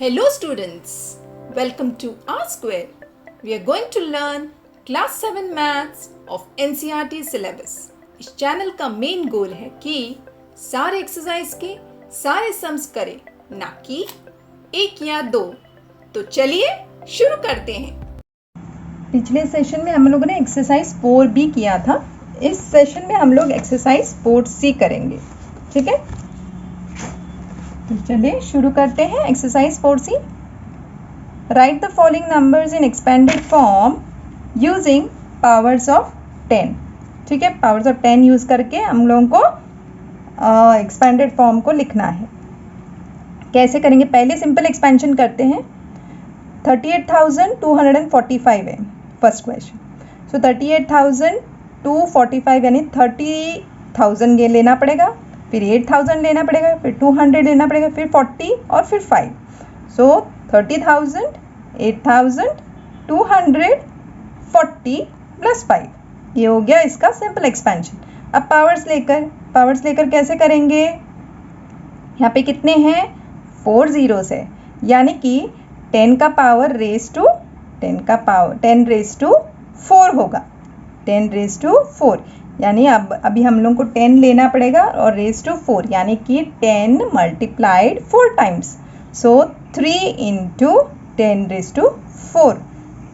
Hello students, welcome to R Square. We are going to learn class 7 maths of NCERT syllabus. इस channel का main goal है कि सारे exercise के सारे सम्स करें, ना कि एक या दो। तो चलिए शुरू करते हैं। पिछले सेशन में हम लोगों ने एक्सरसाइज 4B किया था। इस सेशन में हम लोग एक्सरसाइज 4C करेंगे, ठीक है। तो चलिए शुरू करते हैं। Exercise 4C, right the following numbers in expanded form using powers of 10, ठीक है। पावर्स ऑफ 10 यूज करके हम लोगों को एक्सपेंडेड फॉर्म को लिखना है। कैसे करेंगे? पहले सिंपल एक्सपेंशन करते हैं। 38,245 है फर्स्ट क्वेश्चन। सो 38,245 यानी 30,000 ये लेना पड़ेगा, फिर 8,000 लेना पड़ेगा, फिर 200 लेना पड़ेगा, फिर 40 और फिर 5। सो 30,000, 8,000, 200, 40 प्लस 5, ये हो गया इसका सिंपल एक्सपेंशन। अब पावर्स लेकर कैसे करेंगे? यहाँ पे कितने हैं? 4 zeros है, यानी कि 10 का power raise to 10 raise to 4 होगा। 10 रेज टू 4 यानी अभी हम लोग को 10 लेना पड़ेगा और रेज टू 4 यानी कि 10 multiplied 4 times. So 3 into 10 raise to 4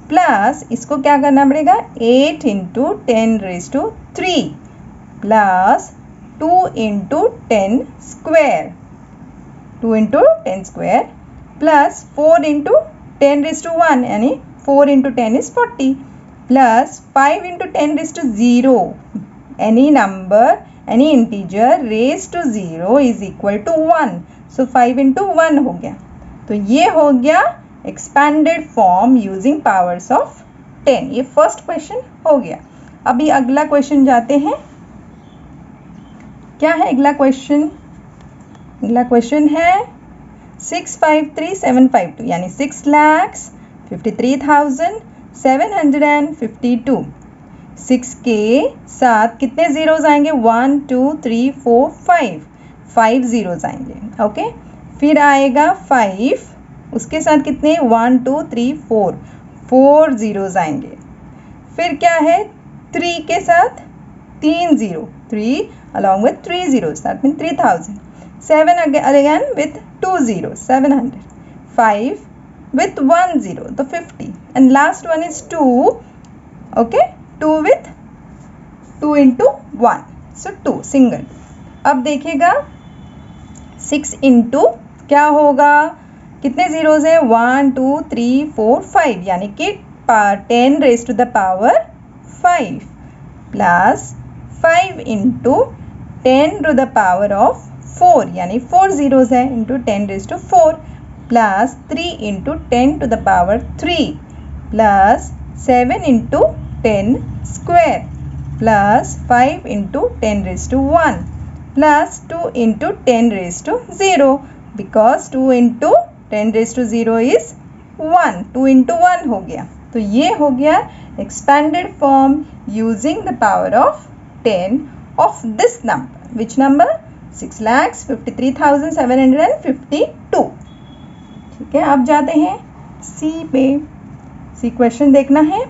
plus इसको क्या करना पड़ेगा? 8 into 10 raise to 3 plus 2 into 10 square, 2 into 10 square plus 4 into 10 raise to 1 यानी 4 into 10 is 40 plus 5 into 10 raise to 0, any number, any integer raised to 0 is equal to 1. So 5 into 1 हो गया। तो ये हो गया expanded form using powers of 10। ये first question हो गया। अभी अगला क्वेश्चन जाते हैं। क्या है अगला क्वेश्चन? अगला क्वेश्चन है 653,752 यानी 6,53,752। 6 के साथ कितने जीरोज आएंगे? 1 2 3 4 5 जीरोज आएंगे, ओके। फिर आएगा 5, उसके साथ कितने? 1 2 3 4 जीरोज आएंगे। फिर क्या है? 3 के साथ 3 zero, 3 along with 3 zeros, that means 3,000। 7 again with 2 zeros, 700। 5 with 1 zero, तो 50, and last one is 2, okay। 2 with 2 into 1, so 2 single. अब देखिएगा 6 into क्या होगा? कितने जीरोज है? 1 2 3 4 5 यानी कि 10 raise to the power 5 plus 5 into 10 to the power of 4 यानी 4 जीरोज है into 10 raise to 4 plus 3 into 10 to the power 3 plus 7 into 10 square plus 5 into 10 raised to 1 plus 2 into 10 raised to 0 because 2 into 10 raised to 0 is 1, 2 into 1 हो गया। तो ये हो गया expanded form using the power of 10 of this number, which number? 6,53,752। ठीक है, अब जाते हैं सी पे। सी क्वेश्चन देखना है।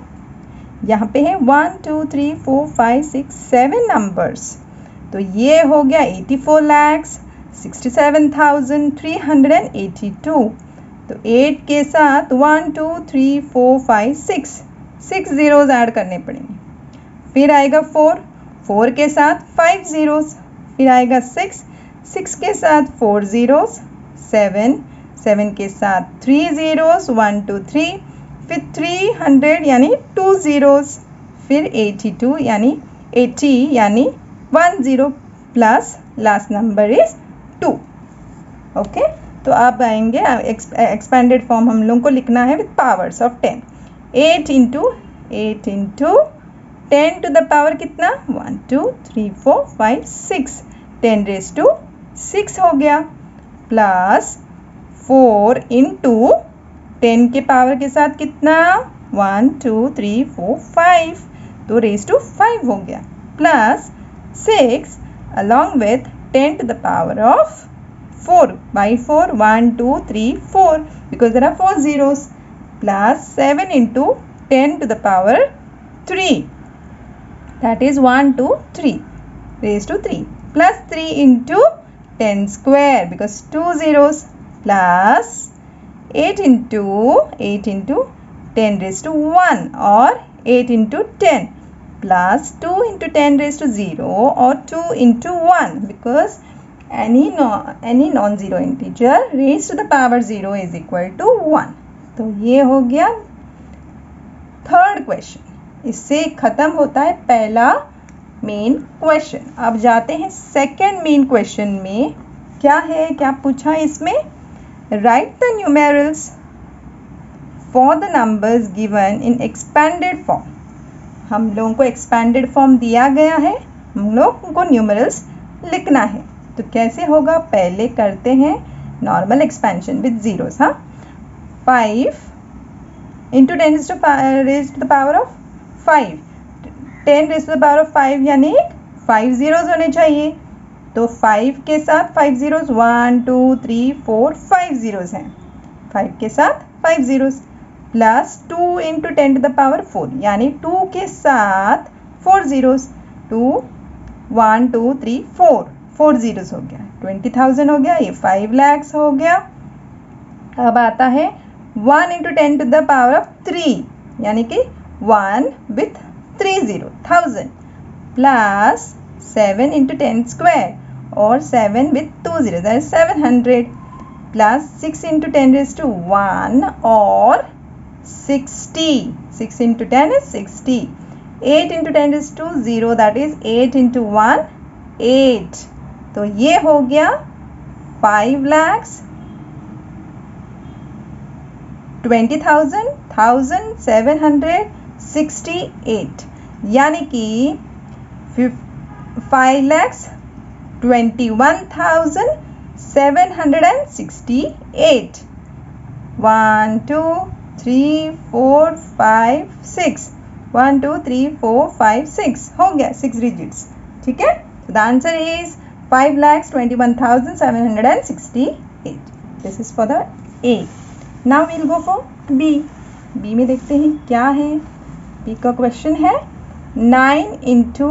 यहाँ पे है 1 2 3 4 5 6 7 नंबर्स। तो ये हो गया 84,67,382। तो 8 के साथ 1 2 3 4 5 6 जीरोज ऐड करने पड़ेंगे। फिर आएगा 4 के साथ 5 जीरोज, फिर आएगा 6 के साथ 4 जीरोज, 7 के साथ 3 जीरोज, 1 2 3, फिर 300 यानी 2 जीरोज, फिर 82 यानी 80 यानी 1 zero plus last number is 2, okay. तो अब आएंगे एक्सपेंडेड फॉर्म हम लोग को लिखना है with powers of 10। 8 into 10 to the power कितना? 1 2 3 4 5 6, 10 रेज टू 6 हो गया प्लस 4 इंटू 10 के पावर के साथ कितना? 1 2 3 4 5, तो रेज टू 5 हो गया plus 6 along with 10 to the power of 4 by 4 1 2 3 4 because there are 4 zeros plus 7 into 10 to the power 3 that is 1 2 3 raised to 3 plus 3 into 10 square because 2 zeros plus 8 into 10 raised to 1 or 8 into 10 plus 2 into 10 raised to 0 or 2 into 1 because any non-zero integer raised to the power 0 is equal to 1. तो ये हो गया third question. इससे ख़त्म होता है पहला main question. अब जाते हैं सेकंड मेन क्वेश्चन में। क्या है, क्या पूछा है इसमें? Right the numerals for the numbers given in expanded form. हम लोगों को एक्सपेंडेड फॉर्म दिया गया है, हम लोग को न्यूमेरल्स लिखना है। तो कैसे होगा, पहले करते हैं नॉर्मल एक्सपेंशन विद जीरोस। हाँ, 5 into 10 raise to the power of 5, 10 raise to the power of 5 यानी 5 zeros होने चाहिए। तो 5 के साथ 5 zeros 1 2 3 4 5 zeros हैं, 5 के साथ 5 zeros plus 2 into 10 to the power 4 यानी 2 के साथ 4 zeros 2 1 2 3 4 zeros हो गया, 20,000 हो गया, ये 5 lakhs हो गया। अब आता है 1 into 10 to the power of 3 यानी कि 1 विथ 3 0 1000 प्लस 7 इंटू 10 स्क्वायर और 7 with 2 0 that is 700 plus 6 into 10 raise to 1 और 60, 6 into 10 is 60, 8 into 10 is 2 0 that is 8 into 1 8। तो ये हो गया 5 lakhs 20,000 1768 यानी कि 5 lakhs 21,768। 1 2 3 4 5 6 1 2 3 4 5 6 हो गया, 6 digits। ठीक है, तो the answer is 5,21,768। This is for the A. Now we'll go for B. B में देखते हैं क्या है। बी का क्वेश्चन है 9 into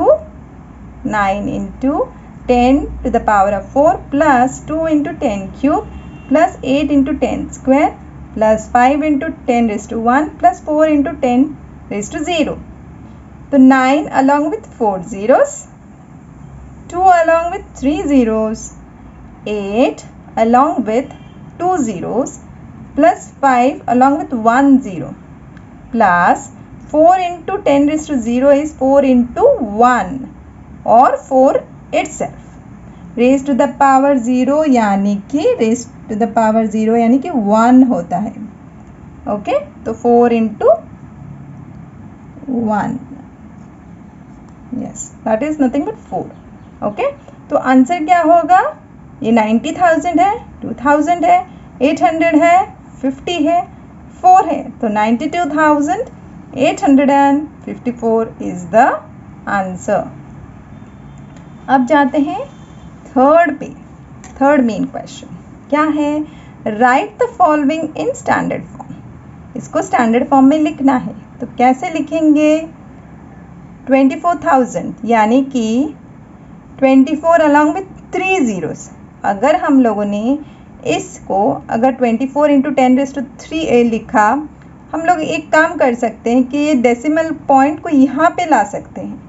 10 to the power of 4 plus 2 into 10 cube plus 8 into 10 square plus 5 into 10 raise to 1 plus 4 into 10 raise to 0। तो 9 along with 4 zeros, 2 along with 3 zeros, 8 along with 2 zeros plus 5 along with 1 zero plus 4 into 10 raised to 0 is 4 into 1 और 4 itself raised to the power 0 यानी कि raised to the power 0 यानी कि 1 होता है। Okay, तो 4 into 1 yes that is nothing but 4। Okay, तो answer क्या होगा? ये 90,000 है, 2,000 है, 800 है, 50 है, 4 है, तो 92,854 इज द आंसर। अब जाते हैं थर्ड पे। थर्ड मेन क्वेश्चन क्या है? Right the following in standard form. इसको स्टैंडर्ड फॉर्म में लिखना है, तो कैसे लिखेंगे? 24,000 यानी कि 24 अलॉन्ग विथ 3 zeros। अगर हम लोगों ने इसको अगर 24 इंटू 10 रेज टू 3 लिखा, हम लोग एक काम कर सकते हैं कि ये डेसिमल पॉइंट को यहाँ पे ला सकते हैं।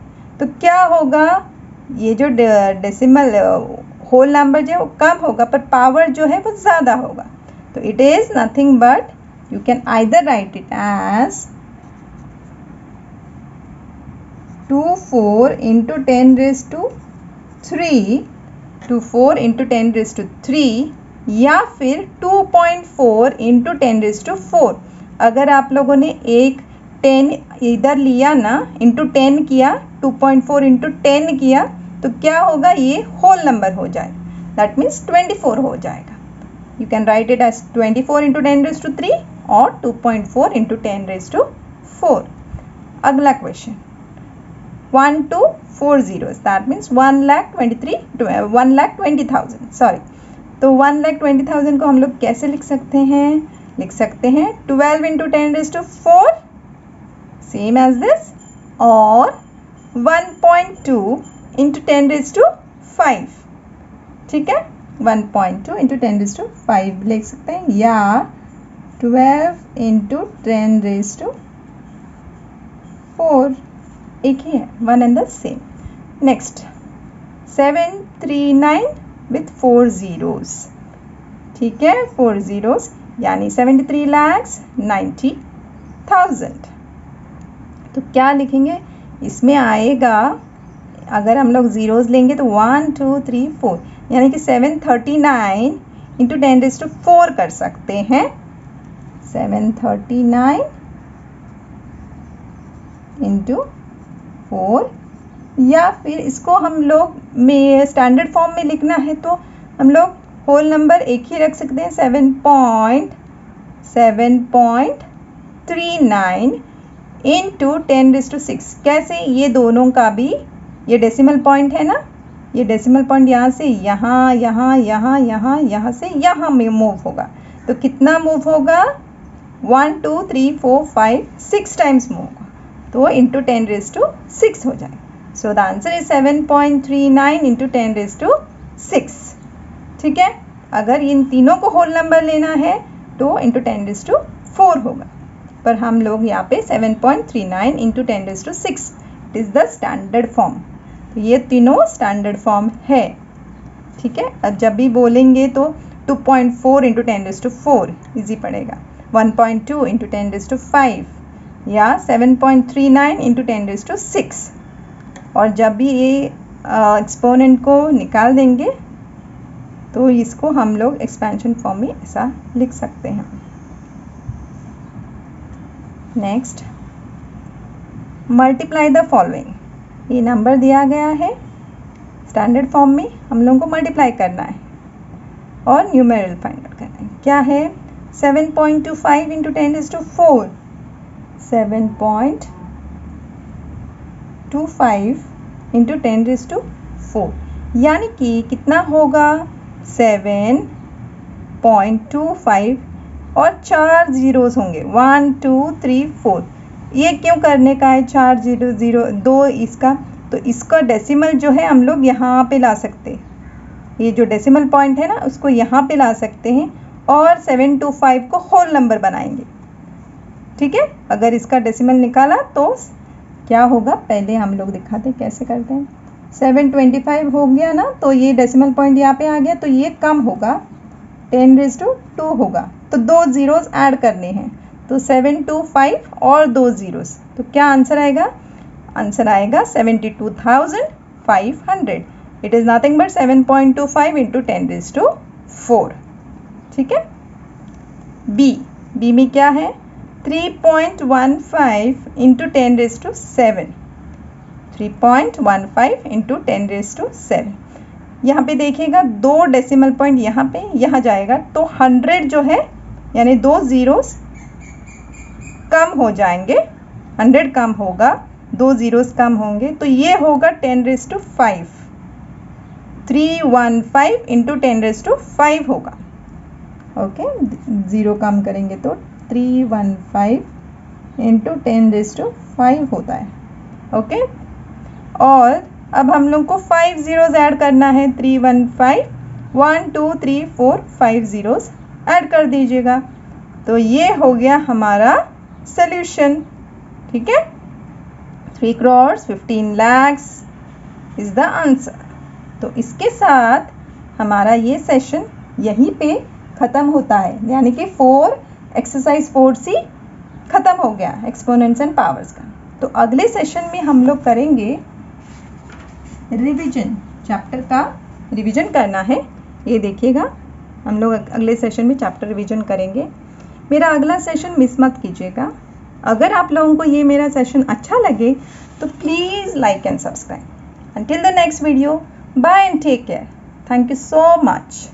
तो क्या होगा, ये जो डेसिमल होल नंबर जो है वो कम होगा पर पावर जो है वो ज़्यादा होगा। तो it is nothing but you can either write it as 24 into 10 raise to 3 24 into 10 raise to 3 या फिर 2.4 इंटू 10 रेज टू 4। अगर आप लोगों ने एक 10 इधर लिया ना, इंटू 10 किया, 2.4 इंटू 10 किया, तो क्या होगा, ये होल नंबर हो जाए, दैट मीन्स 24 हो जाएगा। You can write it as 24 into 10 raise to 3 और 2.4 इंटू 10 रेज टू 4। अगला question 1 2 4 zeros, that means 1,20,000 sorry तो 1,20,000 को हम लोग कैसे लिख सकते हैं? लिख सकते हैं 12 इंटू 10⁴ सेम एज दिस, और 1.2 इंटू 10⁵, ठीक है, 1.2 इंटू 10⁵ लिख सकते हैं, या 12 इंटू 10⁴, एक ही है, one and the same. Next 739 with 4 zeros, ठीक है, 4 zeros यानी 73,90,000। तो क्या लिखेंगे इसमें? आएगा, अगर हम लोग ज़ीरोज़ लेंगे तो 1 2 3 4, यानी कि 739 इंटू 10⁴ कर सकते हैं, 739 इंटू 4, या फिर इसको हम लोग में स्टैंडर्ड फॉर्म में लिखना है तो हम लोग होल नंबर एक ही रख सकते हैं, 7.39 इंटू 10⁶। कैसे? ये दोनों का भी, ये डेसिमल पॉइंट है ना, ये डेसिमल पॉइंट यहाँ से यहाँ, यहाँ, यहाँ, यहाँ, यहाँ से यहाँ में मूव होगा, तो कितना मूव होगा? 1 2 3 4 5 6 टाइम्स मूव होगा, तो इंटू 10⁶ हो जाएगा। So the answer is 7.39 into 10⁶, ठीक है। अगर इन तीनों को होल नंबर लेना है तो इंटू 10⁴ होगा, पर हम लोग यहाँ पे 7.39 into 10⁶, it is the standard form. तो ये तीनों स्टैंडर्ड फॉर्म है, ठीक है। अब जब भी बोलेंगे तो 2.4 इंटू 10⁴ ईजी पड़ेगा, 1.2 इंटू 10⁵, या 7.39 इंटू 10⁶। और जब भी ये एक्सपोनेंट को निकाल देंगे तो इसको हम लोग एक्सपेंशन फॉर्म में ऐसा लिख सकते हैं। Next, multiply the following. ये नंबर दिया गया है, स्टैंडर्ड फॉर्म में हम लोगों को मल्टीप्लाई करना है और न्यूमेरल फाइंड आउट करना है। क्या है? 7.25 इंटू 10⁴, 7.25 इंटू 10⁴, यानी कि कितना होगा? 7.25 और 4 zeros होंगे, 1 2 3 4। ये क्यों करने का है? 4 0 0 2 इसका, तो इसका डेसिमल जो है हम लोग यहाँ पे ला सकते हैं, ये जो डेसिमल पॉइंट है ना उसको यहाँ पे ला सकते हैं और 725 को होल नंबर बनाएंगे, ठीक है। अगर इसका डेसिमल निकाला तो क्या होगा? पहले हम लोग दिखाते हैं कैसे करते हैं। 725 हो गया ना, तो ये डेसिमल पॉइंट यहाँ पे आ गया, तो ये कम होगा, 10⁻² होगा, तो 2 zeros ऐड करने हैं, तो 725 और 2 zeros, तो क्या आंसर आएगा? आंसर आएगा 72,500। It is nothing but 7.25 into 10⁴, ठीक है। बी में क्या है? 3.15 इंटू 10⁷, 3.15 इंटू 10⁷। यहाँ पे देखिएगा 2 डेसिमल पॉइंट यहाँ पे, यहाँ जाएगा, तो 100 जो है यानी 2 zeros कम हो जाएंगे, 100 कम होगा, 2 zeros कम होंगे, तो ये होगा 10⁵, 315 इंटू 10⁵ होगा, ओके। 0 कम करेंगे तो 315 इंटू 10⁵ होता है, ओके। और अब हम लोग को 5 zeros ऐड करना है, 315, 1 2 3 4 5 zeros ऐड कर दीजिएगा, तो ये हो गया हमारा सॉल्यूशन, ठीक है। 3 crores 15 lakhs is the answer. तो इसके साथ हमारा ये सेशन यहीं पे ख़त्म होता है, यानी कि एक्सरसाइज 4C ख़त्म हो गया, एक्सपोनेंट्स एंड पावर्स का। तो अगले सेशन में हम लोग करेंगे रिवीजन, चैप्टर का रिवीजन करना है। ये देखिएगा, हम लोग अगले सेशन में चैप्टर रिवीजन करेंगे। मेरा अगला सेशन मिस मत कीजिएगा। अगर आप लोगों को ये मेरा सेशन अच्छा लगे तो please like and subscribe. Until the next video, bye and take care. Thank you so much.